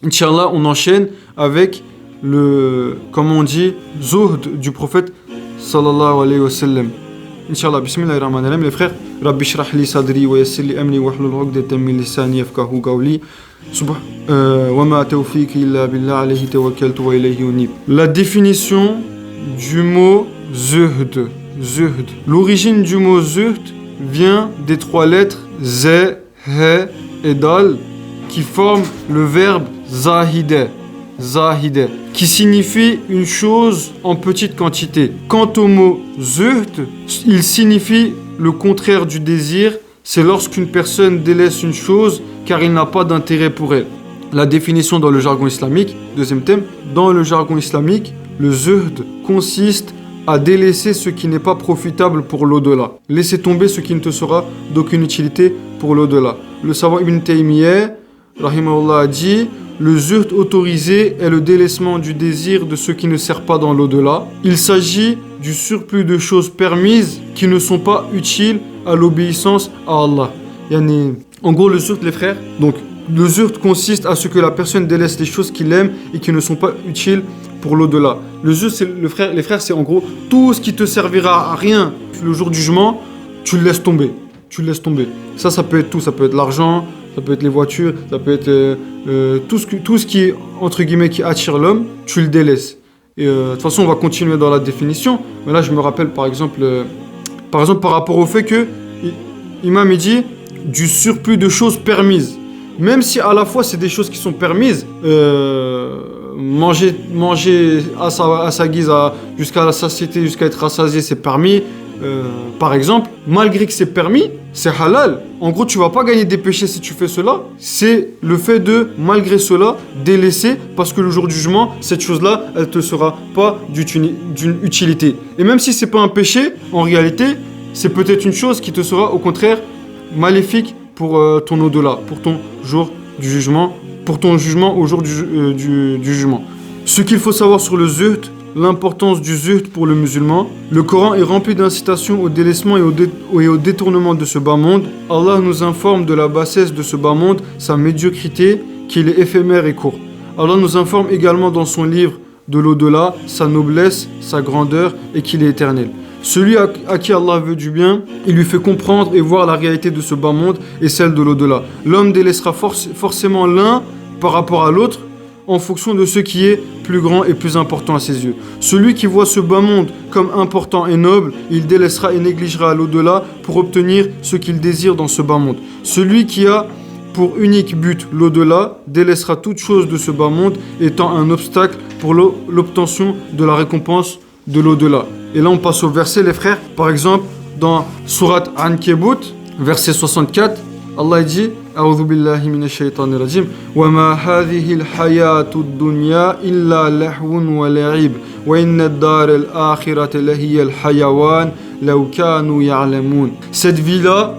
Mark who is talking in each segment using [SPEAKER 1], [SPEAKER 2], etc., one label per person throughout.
[SPEAKER 1] Inch'Allah, on enchaîne avec comme on dit, zuhd du prophète sallallahu alayhi wa sallam. Inch'Allah, bismillahirrahmanirrahim. Les frères, Rabbi shrah li sadri wa yassir li amri wa hlul 'uqdatan min lisani yafqahu qawli. Wa ma tawfiqi illa billah alayhi tawakkaltu wa ilayhi unib. La définition du mot zuhd. Zuhd. L'origine du mot zuhd vient des trois lettres Z, He et Dal qui forment le verbe zahide, qui signifie une chose en petite quantité. Quant au mot zuhd, il signifie le contraire du désir, c'est lorsqu'une personne délaisse une chose car il n'a pas d'intérêt pour elle. La définition dans le jargon islamique, deuxième thème, dans le jargon islamique, le zuhd consiste à délaisser ce qui n'est pas profitable pour l'au-delà. Laisser tomber ce qui ne te sera d'aucune utilité pour l'au-delà. Le savant Ibn Taymiyyah, rahimahullah, a dit: le zuhd autorisé est le délaissement du désir de ce qui ne sert pas dans l'au-delà. Il s'agit du surplus de choses permises qui ne sont pas utiles à l'obéissance à Allah. En gros, le zuhd, les frères, donc le zuhd consiste à ce que la personne délaisse les choses qu'il aime et qui ne sont pas utiles pour l'au-delà. Le zuhd, les frères, c'est en gros tout ce qui te servira à rien le jour du jugement, tu le laisses tomber. Ça peut être tout, ça peut être l'argent, ça peut être les voitures, ça peut être tout ce qui, entre guillemets, qui attire l'homme, tu le délaisses. Et de toute façon, on va continuer dans la définition. Mais là, je me rappelle, par exemple, par rapport au fait que l'imam, il dit du surplus de choses permises. Même si à la fois, c'est des choses qui sont permises, manger à sa guise jusqu'à la satiété, jusqu'à être rassasié, c'est permis. Par exemple, malgré que c'est permis, c'est halal. En gros, tu vas pas gagner des péchés si tu fais cela. C'est le fait de, malgré cela, délaisser, parce que le jour du jugement, cette chose-là, elle te sera pas d'une utilité. Et même si c'est pas un péché, en réalité, c'est peut-être une chose qui te sera au contraire maléfique pour ton au-delà, pour ton jour du jugement, pour ton jugement au jour du jugement. Ce qu'il faut savoir sur le zuhd, l'importance du zuhd pour le musulman. Le Coran est rempli d'incitations au délaissement et au détournement de ce bas monde. Allah nous informe de la bassesse de ce bas monde, sa médiocrité, qu'il est éphémère et court. Allah nous informe également dans son livre de l'au-delà, sa noblesse, sa grandeur et qu'il est éternel. Celui à qui Allah veut du bien, il lui fait comprendre et voir la réalité de ce bas monde et celle de l'au-delà. L'homme délaissera forcément l'un par rapport à l'autre, en fonction de ce qui est plus grand et plus important à ses yeux. Celui qui voit ce bas monde comme important et noble, il délaissera et négligera l'au-delà pour obtenir ce qu'il désire dans ce bas monde. Celui qui a pour unique but l'au-delà délaissera toute chose de ce bas monde étant un obstacle pour l'obtention de la récompense de l'au-delà. Et là on passe au verset, les frères. Par exemple, dans Surat Ankebut, verset 64, Allah dit: A'udhu billahi minash shaitanir rajim, wa ma hadhihi al-hayatu ad-dunya illa lahwun wa la'ib, wa inna ad-dar al-akhirata lahiya al-hayawan law kanu ya'lamun. Cette vie-là,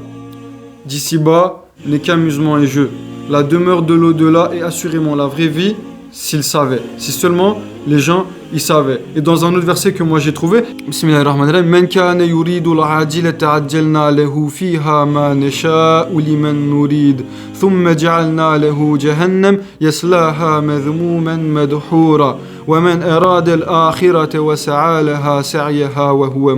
[SPEAKER 1] d'ici-bas, n'est qu'amusement et jeu. La demeure de l'au-delà est assurément la vraie vie, s'ils savaient. Si seulement les gens y savaient. Et dans un autre verset que moi j'ai trouvé, Bismillahirrahmanirrahim, Man kana yuridu al-ajilata ajjalna lahu fiha ma nasha'u liman nurid, thumma ja'alna lahu jahannam yaslaha madhmuman madhura, wa man arada al-akhirata wa sa'a laha sa'yaha wa huwa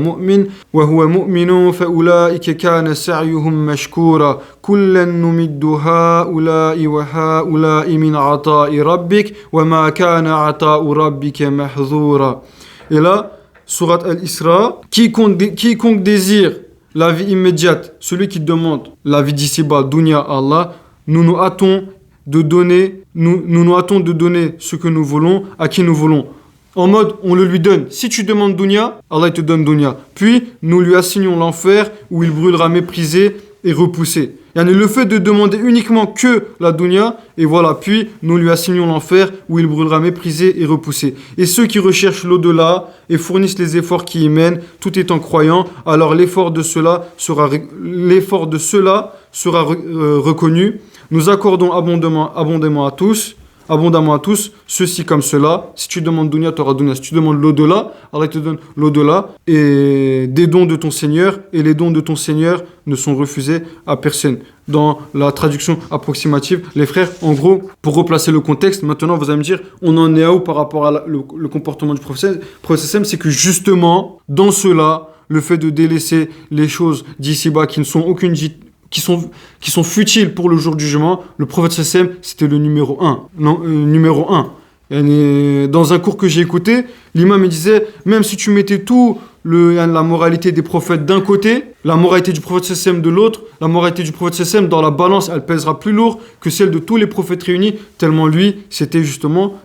[SPEAKER 1] mu'minun fa ulaika kana sa'yuhum mashkura, kullan numiddu ha'ula'i wa ha'ula'i min 'ata'i rabbik wa ma kana 'ata'u rabbika mahzura. Et là, Surat Al-Isra, quiconque désire la vie immédiate, celui qui demande la vie d'ici-bas, dunya à Allah, nous nous hâtons de donner ce que nous voulons à qui nous voulons. En mode, on le lui donne. Si tu demandes dunya, Allah te donne dunya. Puis, nous lui assignons l'enfer où il brûlera méprisé et repoussé. Le fait de demander uniquement que la dunya, et voilà, puis nous lui assignons l'enfer où il brûlera méprisé et repoussé. Et ceux qui recherchent l'au-delà et fournissent les efforts qui y mènent, tout étant croyants, alors l'effort de cela sera reconnu. Nous accordons abondamment à tous, abondamment à tous, ceci comme cela. Si tu demandes dunya, tu auras dunya. Si tu demandes l'au-delà, Allah te donne l'au-delà et des dons de ton Seigneur. Et les dons de ton Seigneur ne sont refusés à personne. Dans la traduction approximative, les frères, en gros, pour replacer le contexte, maintenant vous allez me dire, on en est à où par rapport à le comportement du prophète Sam, c'est que justement, dans cela, le fait de délaisser les choses d'ici-bas qui ne sont qui sont futiles pour le jour du jugement, le prophète Sam, c'était le numéro 1. Non, numéro 1. Et dans un cours que j'ai écouté, l'imam me disait, même si tu mettais tout la moralité des prophètes d'un côté, la moralité du prophète Sam de l'autre, la moralité du prophète Sam dans la balance, elle pèsera plus lourd que celle de tous les prophètes réunis, tellement lui, c'était justement,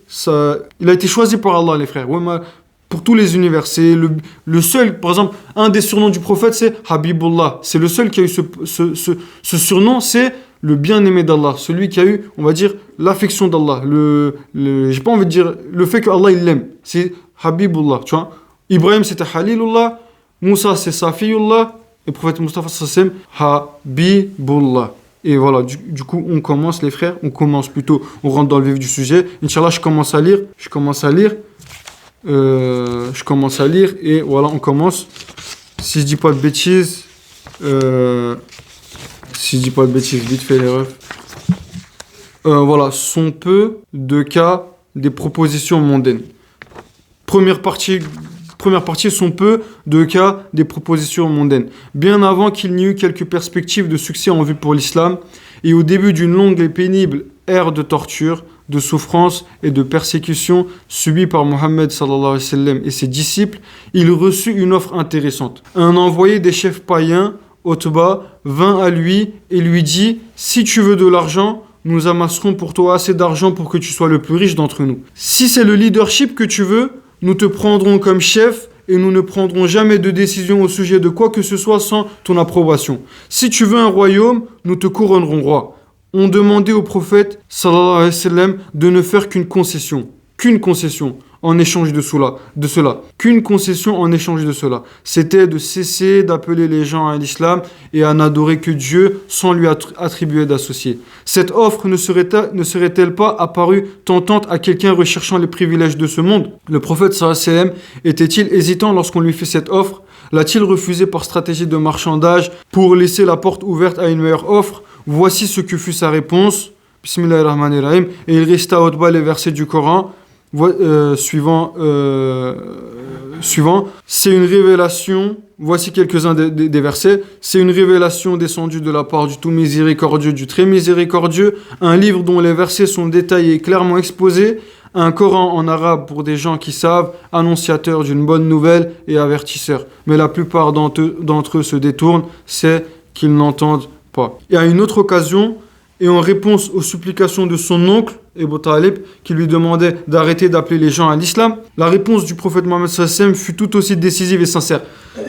[SPEAKER 1] ça, il a été choisi par Allah, les frères. Ouais, pour tous les univers, c'est le seul, par exemple, un des surnoms du prophète, c'est Habibullah. C'est le seul qui a eu ce surnom, c'est le bien-aimé d'Allah, celui qui a eu, on va dire, l'affection d'Allah. J'ai pas envie de dire le fait que Allah il l'aime, c'est Habibullah, tu vois. Ibrahim c'était Halilullah, Moussa c'est Safiyullah, et le prophète Mustafa sallam Habibullah. Et voilà, du coup, on commence, les frères, on rentre dans le vif du sujet. Inch'Allah, je commence à lire, et voilà, on commence. Si je dis pas de bêtises, vite fait les refs. Voilà, sont peu de cas des propositions mondaines. Première partie sont peu de cas des propositions mondaines. Bien avant qu'il n'y eut quelques perspectives de succès en vue pour l'islam, et au début d'une longue et pénible ère de torture, de souffrance et de persécution subie par Mohammed sallallahu alayhi wa sallam et ses disciples, il reçut une offre intéressante. Un envoyé des chefs païens, Otba, vint à lui et lui dit « Si tu veux de l'argent, nous amasserons pour toi assez d'argent pour que tu sois le plus riche d'entre nous. Si c'est le leadership que tu veux, nous te prendrons comme chef et nous ne prendrons jamais de décision au sujet de quoi que ce soit sans ton approbation. Si tu veux un royaume, nous te couronnerons roi. » On demandait au prophète sallallahu alayhi wa sallam de ne faire qu'une concession en échange de cela, c'était de cesser d'appeler les gens à l'islam et à n'adorer que Dieu sans lui attribuer d'associés. Cette offre ne serait-elle pas apparue tentante à quelqu'un recherchant les privilèges de ce monde? Le prophète sallallahu alayhi wa sallam était-il hésitant lorsqu'on lui fait cette offre? L'a-t-il refusé par stratégie de marchandage pour laisser la porte ouverte à une meilleure offre? Voici ce que fut sa réponse. Bismillahirrahmanirrahim. Et il récita haute bas les versets du Coran. Suivant. C'est une révélation. Voici quelques-uns des versets. C'est une révélation descendue de la part du tout miséricordieux, du très miséricordieux. Un livre dont les versets sont détaillés et clairement exposés. Un Coran en arabe pour des gens qui savent, annonciateur d'une bonne nouvelle et avertisseur. Mais la plupart d'entre eux se détournent, c'est qu'ils n'entendent pas. Et à une autre occasion, et en réponse aux supplications de son oncle, Abu Talib, qui lui demandait d'arrêter d'appeler les gens à l'islam, la réponse du prophète Mohammed sallallahu alayhi wa sallam fut tout aussi décisive et sincère.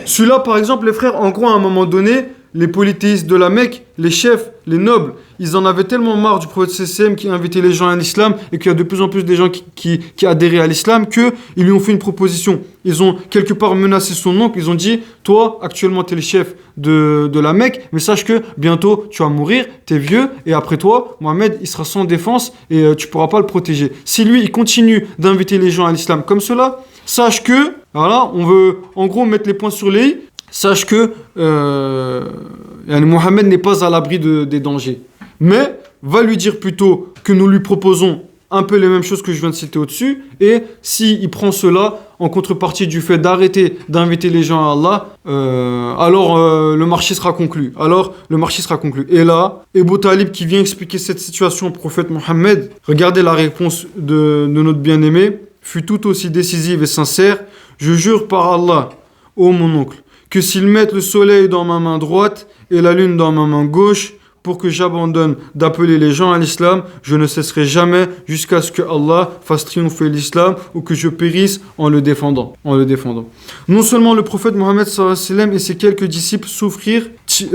[SPEAKER 1] Celui-là, par exemple, les frères, en gros, à un moment donné, les polythéistes de la Mecque, les chefs, les nobles, ils en avaient tellement marre du prophète sallallahu alayhi wa sallam qui invitait les gens à l'islam et qu'il y a de plus en plus de gens qui adhéraient à l'islam qu'ils lui ont fait une proposition. Ils ont quelque part menacé son oncle, ils ont dit « Toi, actuellement, tu es le chef de la Mecque, mais sache que bientôt, tu vas mourir, tu es vieux, et après toi, Mohamed, il sera sans défense et tu pourras pas le protéger. Si lui, il continue d'inviter les gens à l'islam comme cela, sache que, voilà, on veut en gros mettre les points sur les i, sache que Mohamed n'est pas à l'abri des dangers. Mais va lui dire plutôt que nous lui proposons un peu les mêmes choses que je viens de citer au-dessus, et s'il prend cela en contrepartie du fait d'arrêter d'inviter les gens à Allah, alors le marché sera conclu. Et là, Abu Talib qui vient expliquer cette situation au prophète Mohammed, regardez la réponse de notre bien-aimé, fut tout aussi décisive et sincère. Je jure par Allah, ô mon oncle, que s'ils mettent le soleil dans ma main droite et la lune dans ma main gauche, pour que j'abandonne d'appeler les gens à l'islam, je ne cesserai jamais jusqu'à ce que Allah fasse triompher l'islam ou que je périsse en le défendant. Non seulement le prophète Mohammed sallallahu alayhi wa sallam et ses quelques disciples souffrirent-ils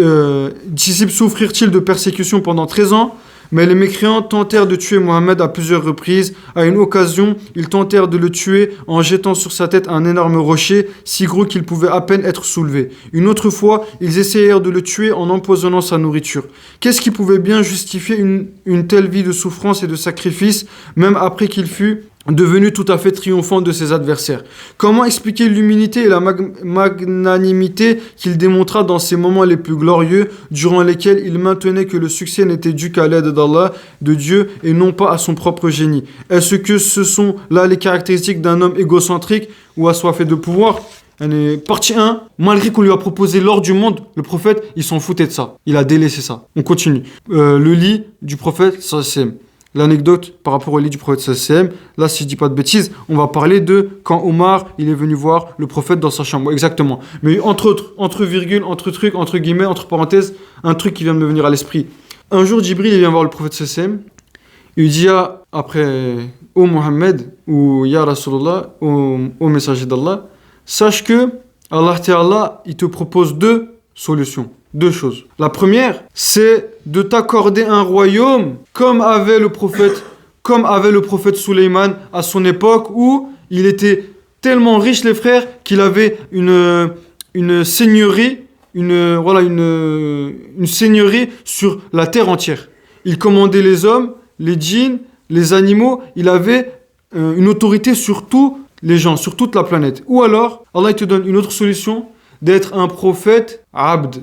[SPEAKER 1] de persécution pendant 13 ans, Mais les mécréants tentèrent de tuer Mohammed à plusieurs reprises. À une occasion, ils tentèrent de le tuer en jetant sur sa tête un énorme rocher, si gros qu'il pouvait à peine être soulevé. Une autre fois, ils essayèrent de le tuer en empoisonnant sa nourriture. Qu'est-ce qui pouvait bien justifier une telle vie de souffrance et de sacrifice, même après qu'il fût devenu tout à fait triomphant de ses adversaires? Comment expliquer l'humilité et la magnanimité qu'il démontra dans ces moments les plus glorieux, durant lesquels il maintenait que le succès n'était dû qu'à l'aide d'Allah, de Dieu, et non pas à son propre génie? Est-ce que ce sont là les caractéristiques d'un homme égocentrique ou assoiffé de pouvoir? Partie 1, malgré qu'on lui a proposé l'or du monde, le prophète, il s'en foutait de ça. Il a délaissé ça. On continue. Le lit du prophète, ça c'est l'anecdote par rapport au lit du prophète sallallahu. Là, si je dis pas de bêtises, on va parler de quand Omar, il est venu voir le prophète dans sa chambre. Exactement. Mais entre autres, entre virgules, entre trucs, entre guillemets, entre parenthèses, un truc qui vient de me venir à l'esprit. Un jour, Djibril, il vient voir le prophète sallallahu. Il dit après, ô Mohammed, ou Ya Rasulallah, ô messager d'Allah, sache que Allah Ta'ala, il te propose deux solutions. Deux choses. La première, c'est de t'accorder un royaume comme avait le prophète Suleiman à son époque, où il était tellement riche, les frères, qu'il avait une seigneurie, une seigneurie sur la terre entière. Il commandait les hommes, les djinns, les animaux. Il avait une autorité sur tous les gens, sur toute la planète. Ou alors, Allah il te donne une autre solution, d'être un prophète abd,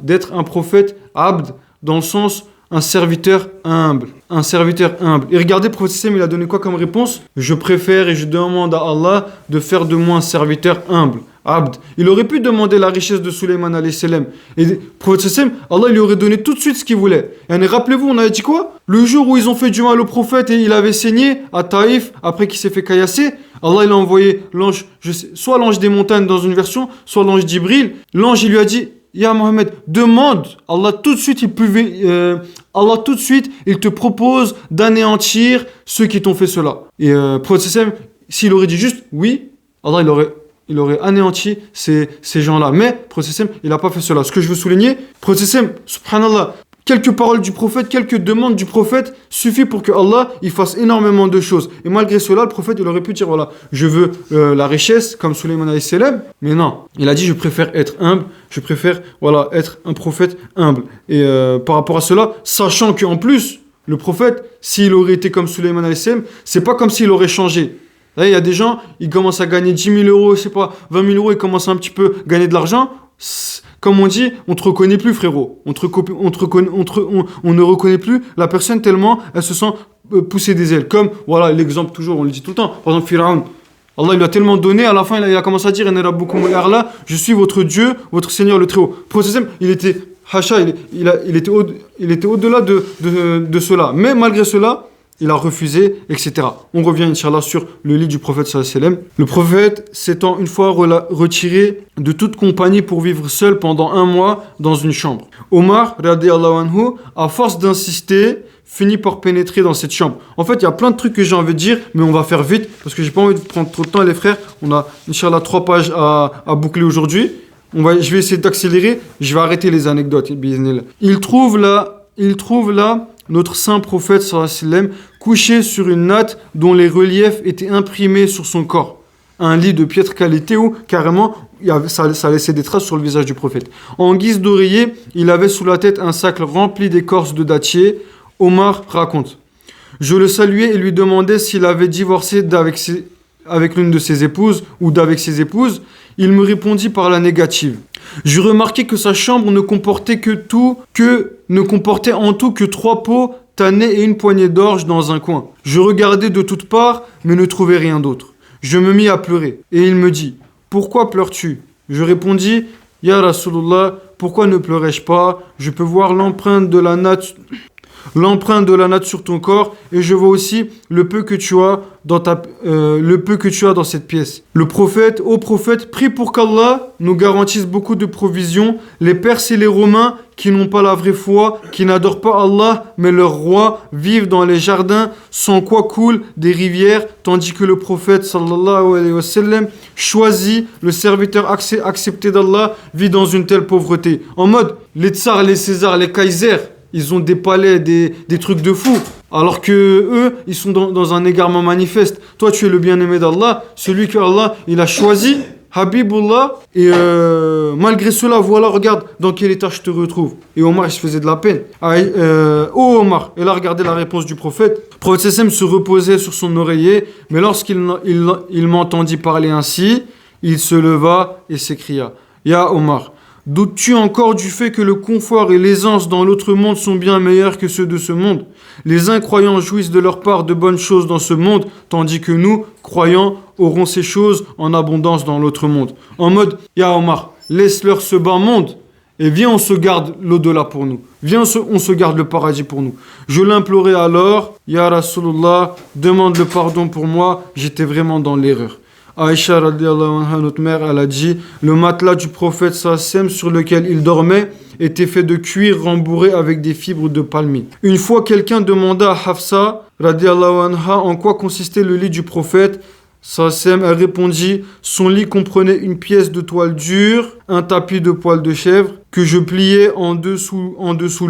[SPEAKER 1] dans le sens un serviteur humble. Et regardez, le prophète Sam, il a donné quoi comme réponse? Je préfère et je demande à Allah de faire de moi un serviteur humble, abd. Il aurait pu demander la richesse de Suleiman alayhi salam. Et le prophète Sam, Allah lui aurait donné tout de suite ce qu'il voulait. Et rappelez-vous, on avait dit quoi? Le jour où ils ont fait du mal au prophète et il avait saigné à Taïf, après qu'il s'est fait caillasser, Allah il a envoyé l'ange, soit l'ange des montagnes dans une version, soit l'ange d'Ibril. L'ange il lui a dit, Ya Mohammed, demande. Allah tout de suite il te propose d'anéantir ceux qui t'ont fait cela. Et prophète, s'il aurait dit juste oui, Allah il aurait anéanti ces gens-là. Mais prophète, il n'a pas fait cela. Ce que je veux souligner, prophète, subhanallah, quelques paroles du prophète, quelques demandes du prophète suffit pour que Allah il fasse énormément de choses. Et malgré cela, le prophète il aurait pu dire voilà, je veux la richesse comme Suleiman alayhi salam, mais non, il a dit je préfère être humble, je préfère être un prophète humble. Et par rapport à cela, sachant qu'en plus le prophète, s'il aurait été comme Suleiman alayhi salam, c'est pas comme s'il aurait changé. Là, il y a des gens, ils commencent à gagner 10 000 euros, je sais pas, 20 000 euros, ils commencent un petit peu à gagner de l'argent. Comme on dit, on te reconnaît plus, frérot. On ne reconnaît plus la personne tellement elle se sent pousser des ailes. Comme, voilà, l'exemple toujours, on le dit tout le temps. Par exemple, Pharaon. Allah, il lui a tellement donné, à la fin, il a commencé à dire, je suis votre Dieu, votre Seigneur, le Très-Haut. Le prophète, il était, hacha, il était au-delà de cela. Mais malgré cela, il a refusé, etc. On revient, Inch'Allah, sur le lit du prophète sallallahu alayhi wa sallam. Le prophète s'étant une fois retiré de toute compagnie pour vivre seul pendant 1 mois dans une chambre. Omar, radiyallahu anhu, à force d'insister, finit par pénétrer dans cette chambre. En fait, il y a plein de trucs que j'ai envie de dire, mais on va faire vite, parce que j'ai pas envie de prendre trop de temps, les frères. On a, Inch'Allah, 3 pages à boucler aujourd'hui. Je vais essayer d'accélérer, je vais arrêter les anecdotes. Il trouve là notre saint prophète sallallahu alayhi wa sallam couché sur une natte dont les reliefs étaient imprimés sur son corps. Un lit de piètre qualité où carrément ça laissait des traces sur le visage du prophète. En guise d'oreiller, il avait sous la tête un sac rempli d'écorce de dattier. Omar raconte: je le saluais et lui demandais s'il avait divorcé avec l'une de ses épouses ou d'avec ses épouses. Il me répondit par la négative. Je remarquai que sa chambre ne comportait en tout que 3 pots tannés et une poignée d'orge dans un coin. Je regardais de toutes parts, mais ne trouvais rien d'autre. Je me mis à pleurer, et il me dit: pourquoi pleures-tu? Je répondis: Ya Rasulullah, pourquoi ne pleurais-je pas? Je peux voir l'empreinte de la natte sur ton corps, et je vois aussi le peu que tu as dans cette pièce. Le prophète, ô prophète, prie pour qu'Allah nous garantisse beaucoup de provisions. Les Perses et les Romains, qui n'ont pas la vraie foi, qui n'adorent pas Allah, mais leur roi, vivent dans les jardins, sans quoi coulent des rivières, tandis que le prophète, sallallahu alayhi wa sallam, choisi, le serviteur accepté d'Allah, vit dans une telle pauvreté. En mode, les tsars, les césars, les kaysers, ils ont des palais, des trucs de fou. Alors que eux, ils sont dans un égarement manifeste. Toi, tu es le bien-aimé d'Allah, celui que Allah, il a choisi, Habibullah, et malgré cela, voilà, regarde dans quel état je te retrouve. Et Omar, il se faisait de la peine. Oh Omar, et là, regardez la réponse du prophète. Le prophète Sassem se reposait sur son oreiller, mais lorsqu'il m'entendit parler ainsi, il se leva et s'écria, Ya Omar, doutes-tu encore du fait que le confort et l'aisance dans l'autre monde sont bien meilleurs que ceux de ce monde? Les incroyants jouissent de leur part de bonnes choses dans ce monde, tandis que nous, croyants, aurons ces choses en abondance dans l'autre monde. En mode, Ya Omar, laisse-leur ce bas monde et viens on se garde l'au-delà pour nous. Viens on se garde le paradis pour nous. Je l'implorais alors, Ya Rasulullah, demande le pardon pour moi, j'étais vraiment dans l'erreur. Aïcha radiallahu anha, notre mère, elle a dit, le matelas du prophète Sassem sur lequel il dormait était fait de cuir rembourré avec des fibres de palmier. Une fois, quelqu'un demanda à Hafsa radiallahu anha en quoi consistait le lit du prophète. Sassem, elle répondit, son lit comprenait une pièce de toile dure, un tapis de poils de chèvre que je pliais en deux sous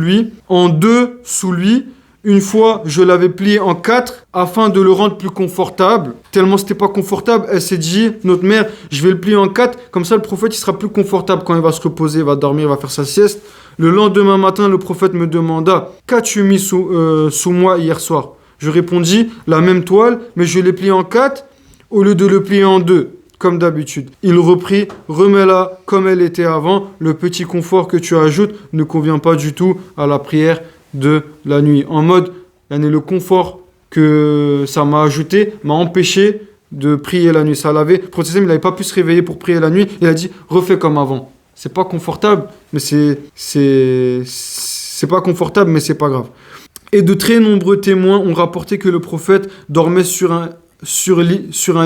[SPEAKER 1] lui. Une fois, je l'avais plié en 4 afin de le rendre plus confortable. Tellement c'était pas confortable, elle s'est dit, notre mère, je vais le plier en 4, comme ça le prophète il sera plus confortable quand il va se reposer, il va dormir, il va faire sa sieste. Le lendemain matin, le prophète me demanda, qu'as-tu mis sous moi hier soir? Je répondis, la même toile, mais je l'ai pliée en 4 au lieu de le plier en 2, comme d'habitude. Il reprit, remets-la comme elle était avant, le petit confort que tu ajoutes ne convient pas du tout à la prière de la nuit. En mode, le confort que ça m'a ajouté m'a empêché de prier la nuit. Ça l'avait. Le prophète, il n'avait pas pu se réveiller pour prier la nuit. Il a dit, refais comme avant. C'est pas confortable, mais c'est pas confortable, mais c'est pas grave. Et de très nombreux témoins ont rapporté que le prophète dormait sur un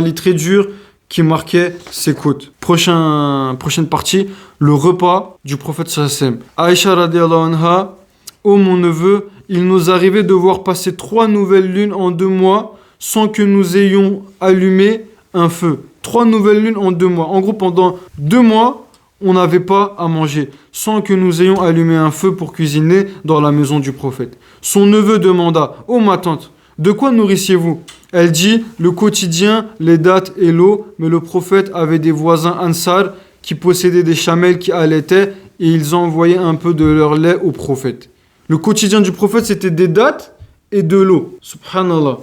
[SPEAKER 1] lit très dur qui marquait ses côtes. Prochaine partie, le repas du prophète sallallahu. Aïcha radiallahu anha, ô mon neveu, il nous arrivait de voir passer 3 nouvelles lunes en 2 mois sans que nous ayons allumé un feu. 3 nouvelles lunes en 2 mois. En gros, pendant 2 mois, on n'avait pas à manger sans que nous ayons allumé un feu pour cuisiner dans la maison du prophète. Son neveu demanda, ô ma tante, de quoi nourrissiez-vous? Elle dit, le quotidien, les dattes et l'eau, mais le prophète avait des voisins Ansar qui possédaient des chamelles qui allaitaient et ils envoyaient un peu de leur lait au prophète. Le quotidien du prophète, c'était des dattes et de l'eau. Subhanallah.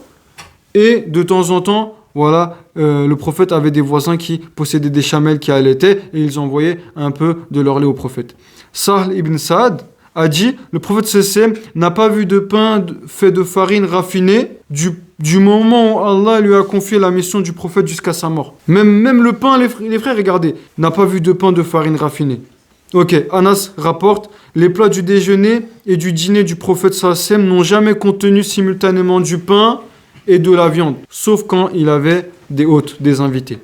[SPEAKER 1] Et de temps en temps, voilà, le prophète avait des voisins qui possédaient des chamelles qui allaitaient et ils envoyaient un peu de leur lait au prophète. Sahl ibn Saad a dit, le prophète sallallahu n'a pas vu de pain fait de farine raffinée du moment où Allah lui a confié la mission du prophète jusqu'à sa mort. Même le pain, les frères, regardez, n'a pas vu de pain de farine raffinée. Ok, Anas rapporte, les plats du déjeuner et du dîner du prophète sallallahu n'ont jamais contenu simultanément du pain et de la viande, sauf quand il avait des hôtes, des invités.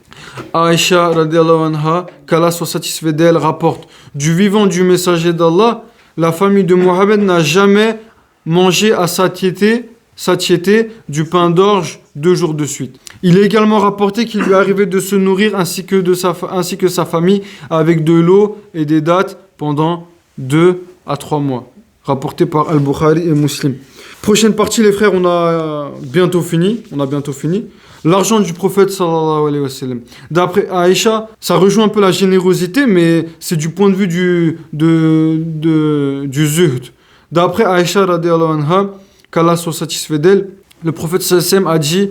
[SPEAKER 1] Aïcha radiallahu anha, qu'Allah soit satisfait d'elle, rapporte, du vivant du messager d'Allah, la famille de Mohammed n'a jamais mangé à satiété du pain d'orge 2 jours de suite. Il est également rapporté qu'il lui arrivait de se nourrir ainsi que sa famille avec de l'eau et des dattes pendant 2 à 3 mois. Rapporté par Al-Bukhari et Muslim. Prochaine partie, les frères, on a bientôt fini. L'argent du prophète sallallahu alayhi wa sallam. D'après Aïcha, ça rejoint un peu la générosité, mais c'est du point de vue du zuhd. D'après Aïcha radiallahu anha, qu'Allah soit satisfait d'elle, le prophète sallallahu alayhi wa sallam a dit,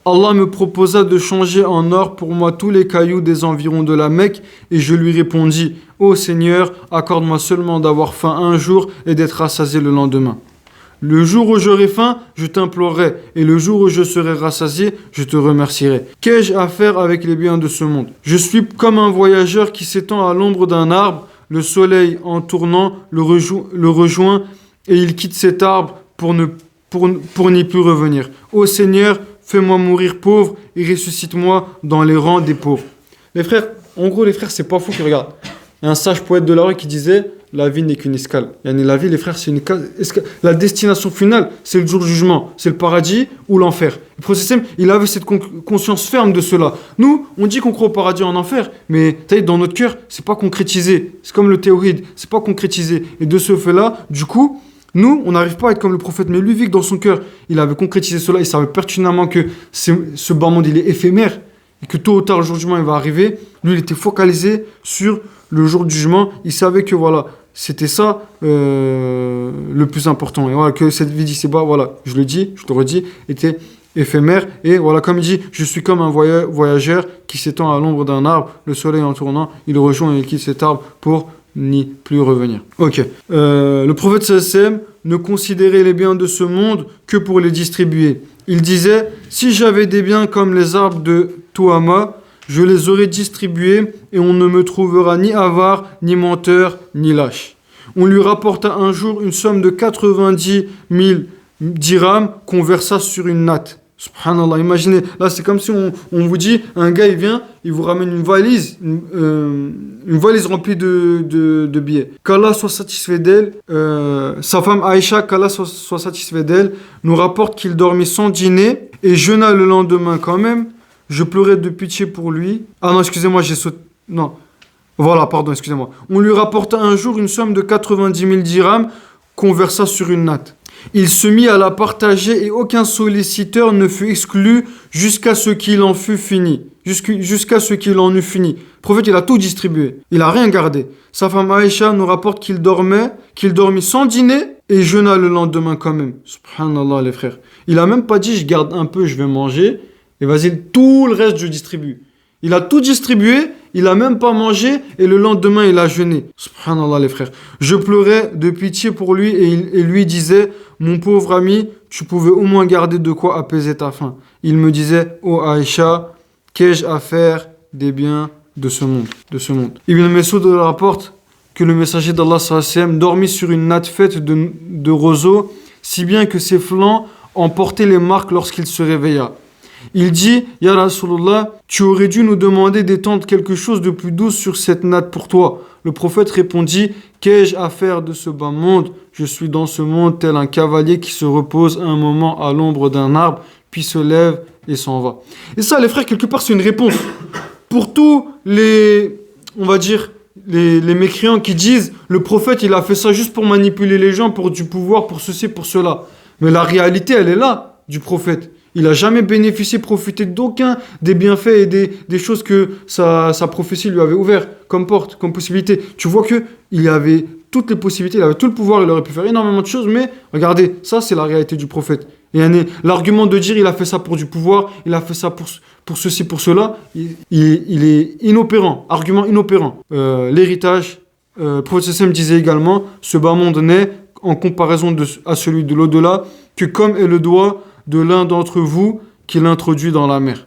[SPEAKER 1] Allah me proposa de changer en or pour moi tous les cailloux des environs de la Mecque et je lui répondis, ô Seigneur, accorde-moi seulement d'avoir faim un jour et d'être rassasié le lendemain. Le jour où j'aurai faim, je t'implorerai, et le jour où je serai rassasié, je te remercierai. Qu'ai-je à faire avec les biens de ce monde? Je suis comme un voyageur qui s'étend à l'ombre d'un arbre, le soleil en tournant le rejoint, et il quitte cet arbre pour n'y plus revenir. Ô Seigneur, fais-moi mourir pauvre et ressuscite-moi dans les rangs des pauvres. Les frères, en gros, c'est pas fou qui regarde. Il y a un sage poète de la rue qui disait, la vie n'est qu'une escale. La vie, les frères, c'est une escale. La destination finale, c'est le jour du jugement. C'est le paradis ou l'enfer. Le prophète, il avait cette conscience ferme de cela. Nous, on dit qu'on croit au paradis et en enfer, mais dans notre cœur, c'est pas concrétisé. C'est comme le théoride, c'est pas concrétisé. Et de ce fait-là, du coup, Nous, on n'arrive pas à être comme le prophète, mais lui, vu que dans son cœur, il avait concrétisé cela, il savait pertinemment que ce bas monde, il est éphémère, et que tôt ou tard, le jour du jugement, il va arriver. Lui, il était focalisé sur le jour du jugement. Il savait que, voilà, c'était ça le plus important. Et voilà, que cette vie d'ici-bas, voilà, je le dis, je te redis, était éphémère. Et voilà, comme il dit, je suis comme un voyageur qui s'étend à l'ombre d'un arbre, le soleil en tournant, il rejoint et il quitte cet arbre pour n'y plus revenir. Ok. Le prophète sallam ne considérait les biens de ce monde que pour les distribuer. Il disait, si j'avais des biens comme les arbres de Touama, je les aurais distribués et on ne me trouvera ni avare, ni menteur, ni lâche. On lui rapporta un jour une somme de 90 000 dirhams qu'on versa sur une natte. Subhanallah, imaginez, là c'est comme si on vous dit, un gars il vient, il vous ramène une valise remplie de billets. Qu'Allah soit satisfait d'elle, sa femme Aïcha, qu'Allah soit satisfait d'elle, nous rapporte qu'il dormit sans dîner et jeûna le lendemain quand même. Je pleurais de pitié pour lui. Ah non, excusez-moi, j'ai sauté. Non. Voilà, pardon, excusez-moi. On lui rapporta un jour une somme de 90 000 dirhams qu'on versa sur une natte. Il se mit à la partager et aucun solliciteur ne fut exclu jusqu'à ce qu'il en fût fini. Jusqu'à ce qu'il en eût fini. Le prophète, il a tout distribué. Il n'a rien gardé. Sa femme Aïcha nous rapporte qu'il dormit sans dîner et jeûna le lendemain quand même. Subhanallah, les frères. Il n'a même pas dit, je garde un peu, je vais manger. Et vas-y, tout le reste, je distribue. Il a tout distribué, il a même pas mangé, et le lendemain, il a jeûné. Subhanallah, les frères. Je pleurais de pitié pour lui, et lui disait, mon pauvre ami, tu pouvais au moins garder de quoi apaiser ta faim. Il me disait, oh Aïcha, qu'ai-je à faire des biens de ce monde. Ibn Messoud rapporte que le messager d'Allah sallam dormit sur une natte faite de roseaux, si bien que ses flancs en portaient les marques lorsqu'il se réveilla. Il dit, Ya Rasulullah, tu aurais dû nous demander d'étendre quelque chose de plus doux sur cette natte pour toi. Le prophète répondit, qu'ai-je à faire de ce bas monde? Je suis dans ce monde tel un cavalier qui se repose un moment à l'ombre d'un arbre, puis se lève et s'en va. Et ça, les frères, quelque part, c'est une réponse. Pour tous les, on va dire, les mécréants qui disent, le prophète, il a fait ça juste pour manipuler les gens, pour du pouvoir, pour ceci, pour cela. Mais la réalité, elle est là, du prophète. Il n'a jamais profité d'aucun des bienfaits et des choses que sa prophétie lui avait ouvert comme porte, comme possibilité. Tu vois qu'il avait toutes les possibilités, il avait tout le pouvoir, il aurait pu faire énormément de choses, mais regardez, ça c'est la réalité du prophète. Et l'argument de dire il a fait ça pour du pouvoir, il a fait ça pour ceci, pour cela, il est inopérant, argument inopérant. L'héritage, le prophète me disait également, ce bas monde n'est, en comparaison à celui de l'au-delà, que comme est le doigt de l'un d'entre vous qui l'introduit dans la mer.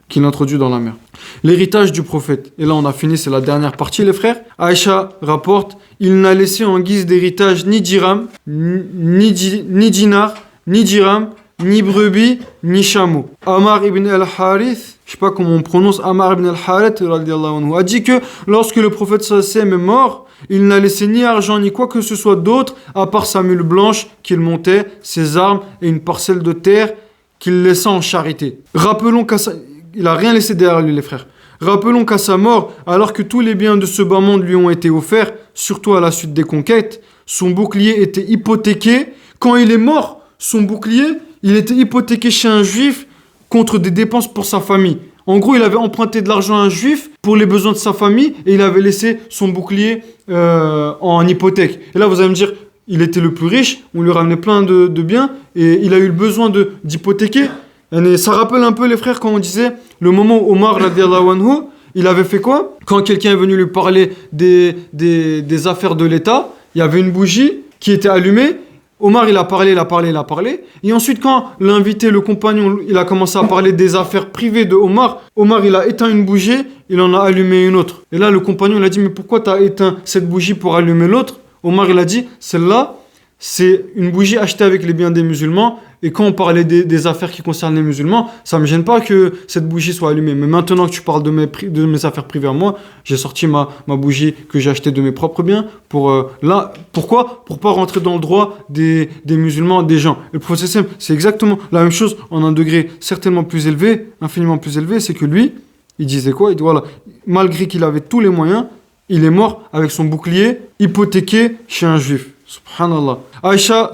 [SPEAKER 1] L'héritage du prophète. Et là, on a fini, c'est la dernière partie, les frères. Aïcha rapporte, il n'a laissé en guise d'héritage ni dirham, ni dinar, ni dirham, ni brebis, ni chameau. Amar ibn al-Harith, je sais pas comment on prononce, Amar ibn al-Harith, a dit que lorsque le prophète sallam est mort, il n'a laissé ni argent ni quoi que ce soit d'autre, à part sa mule blanche qu'il montait, ses armes et une parcelle de terre qu'il laissa en charité. Il n'a rien laissé derrière lui, les frères. Rappelons qu'à sa mort, alors que tous les biens de ce bas monde lui ont été offerts, surtout à la suite des conquêtes, son bouclier était hypothéqué. Quand il est mort, son bouclier, il était hypothéqué chez un juif contre des dépenses pour sa famille. En gros, il avait emprunté de l'argent à un juif pour les besoins de sa famille et il avait laissé son bouclier en hypothèque. Et là, vous allez me dire, il était le plus riche, on lui ramenait plein de biens et il a eu le besoin d'hypothéquer. Et ça rappelle un peu les frères quand on disait le moment où Omar radiallahu anhu, il avait fait quoi? Quand quelqu'un est venu lui parler des affaires de l'État, il y avait une bougie qui était allumée. Omar il a parlé. Et ensuite quand l'invité, le compagnon, il a commencé à parler des affaires privées de Omar, Omar il a éteint une bougie, il en a allumé une autre. Et là le compagnon il a dit mais pourquoi tu as éteint cette bougie pour allumer l'autre? Omar il a dit, celle-là, c'est une bougie achetée avec les biens des musulmans. Et quand on parlait des affaires qui concernent les musulmans, ça ne me gêne pas que cette bougie soit allumée. Mais maintenant que tu parles de mes affaires privées à moi, j'ai sorti ma bougie que j'ai achetée de mes propres biens. Pourquoi? Pour pas rentrer dans le droit des musulmans, des gens. Et le prophète, c'est exactement la même chose en un degré certainement plus élevé, infiniment plus élevé. C'est que lui, il disait quoi? Il dit voilà, malgré qu'il avait tous les moyens, il est mort avec son bouclier hypothéqué chez un juif. Subhanallah. Aïcha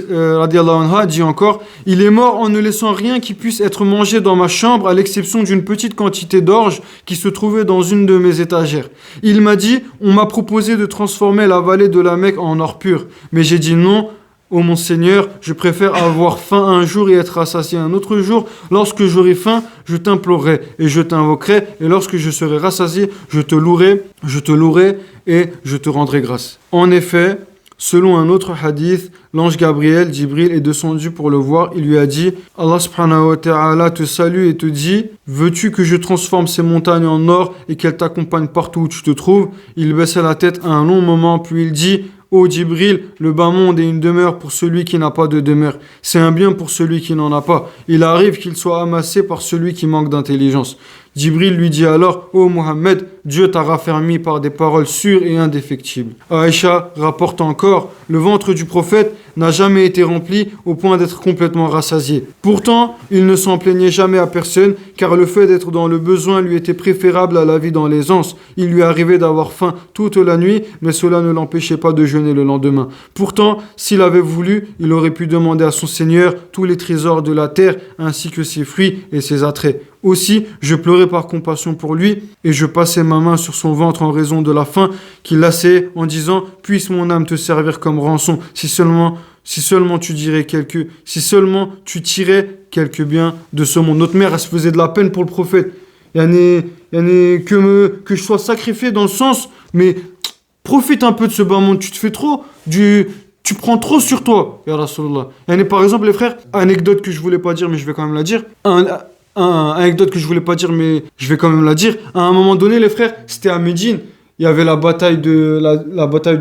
[SPEAKER 1] radiallahu anha dit encore: il est mort en ne laissant rien qui puisse être mangé dans ma chambre à l'exception d'une petite quantité d'orge qui se trouvait dans une de mes étagères. Il m'a dit: on m'a proposé de transformer la vallée de la Mecque en or pur, mais j'ai dit non. Ô mon Seigneur, je préfère avoir faim un jour et être rassasié un autre jour. Lorsque j'aurai faim, je t'implorerai et je t'invoquerai. Et lorsque je serai rassasié, je te louerai et je te rendrai grâce. En effet, selon un autre hadith, l'ange Gabriel, Jibril, est descendu pour le voir. Il lui a dit: Allah subhanahu wa ta'ala te salue et te dit: veux-tu que je transforme ces montagnes en or et qu'elles t'accompagnent partout où tu te trouves? Il baissa la tête un long moment, puis il dit: ô Djibril, le bas monde est une demeure pour celui qui n'a pas de demeure. C'est un bien pour celui qui n'en a pas. Il arrive qu'il soit amassé par celui qui manque d'intelligence. Djibril lui dit alors: ô Mohammed, Dieu t'a raffermi par des paroles sûres et indéfectibles. Aïcha rapporte encore: le ventre du prophète n'a jamais été rempli au point d'être complètement rassasié. Pourtant, il ne s'en plaignait jamais à personne, car le fait d'être dans le besoin lui était préférable à la vie dans l'aisance. Il lui arrivait d'avoir faim toute la nuit, mais cela ne l'empêchait pas de jeûner le lendemain. Pourtant, s'il avait voulu, il aurait pu demander à son Seigneur tous les trésors de la terre, ainsi que ses fruits et ses attraits. Aussi, je pleurais par compassion pour lui, et je passais ma main sur son ventre en raison de la faim qu'il lassait, en disant: puisse mon âme te servir comme rançon, si seulement tu tirais quelque bien de ce monde. Notre mère, elle se faisait de la peine pour le prophète. Que je sois sacrifié dans le sens, mais profite un peu de ce bas monde, tu prends trop sur toi, ya Rasulallah. Par exemple, les frères, anecdote que je voulais pas dire, mais je vais quand même la dire. Anecdote que je voulais pas dire, mais je vais quand même la dire. À un moment donné, les frères, c'était à Médine. Il y avait la bataille de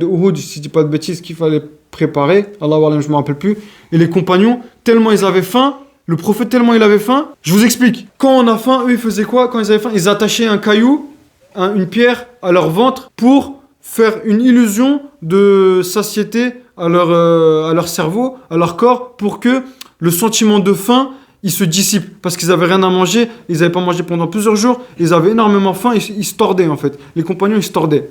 [SPEAKER 1] Uhud, si je dis pas de bêtises, qu'il fallait préparer. Allah Wallah, je me rappelle plus. Et les compagnons, tellement ils avaient faim, le prophète tellement il avait faim. Je vous explique. Quand on a faim, eux ils faisaient quoi? Quand ils avaient faim, ils attachaient un caillou, une pierre à leur ventre pour faire une illusion de satiété à leur cerveau, à leur corps, pour que le sentiment de faim ils se dissipent parce qu'ils avaient rien à manger, ils n'avaient pas mangé pendant plusieurs jours, ils avaient énormément faim, ils se tordaient en fait. Les compagnons ils se tordaient.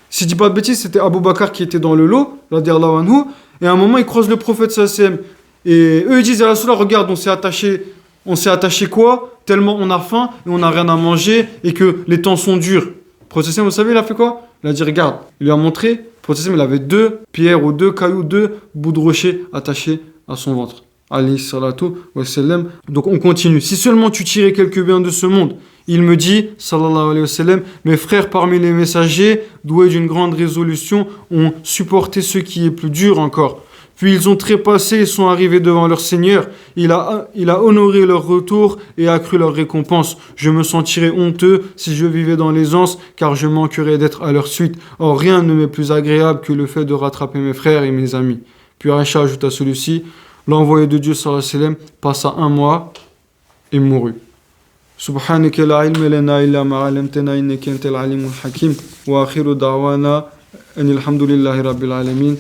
[SPEAKER 1] Si je dis pas de bêtises, c'était Abu Bakr qui était dans le lot, radiallahu anhu, et à un moment ils croisent le prophète sallallahu. Et eux ils disent: ya Rasulallah, regarde, on s'est attaché quoi? Tellement on a faim et on n'a rien à manger et que les temps sont durs. Le prophète, vous savez, il a fait quoi? Il a dit: regarde, il lui a montré, le prophète il avait 2 pierres ou 2 cailloux, 2 bouts de rocher attachés à son ventre. Alayhi salatu wa sallam. Donc on continue. Si seulement tu tirais quelque bien de ce monde. Il me dit, sallallahu alayhi wa sallam: mes frères parmi les messagers, doués d'une grande résolution, ont supporté ce qui est plus dur encore. Puis ils ont trépassé et sont arrivés devant leur Seigneur. Il a honoré leur retour et accru leur récompense. Je me sentirais honteux si je vivais dans l'aisance, car je manquerais d'être à leur suite. Or rien ne m'est plus agréable que le fait de rattraper mes frères et mes amis. Puis Aïcha ajoute à celui-ci: l'envoyé de Dieu sallallahu alayhi wa sallam passa 1 mois et mourut. Subhanaka la ilma lana illa ma 'allamtana innaka antal alimul hakim wa akhiru da'wana anil hamdulillahi rabbil alamin.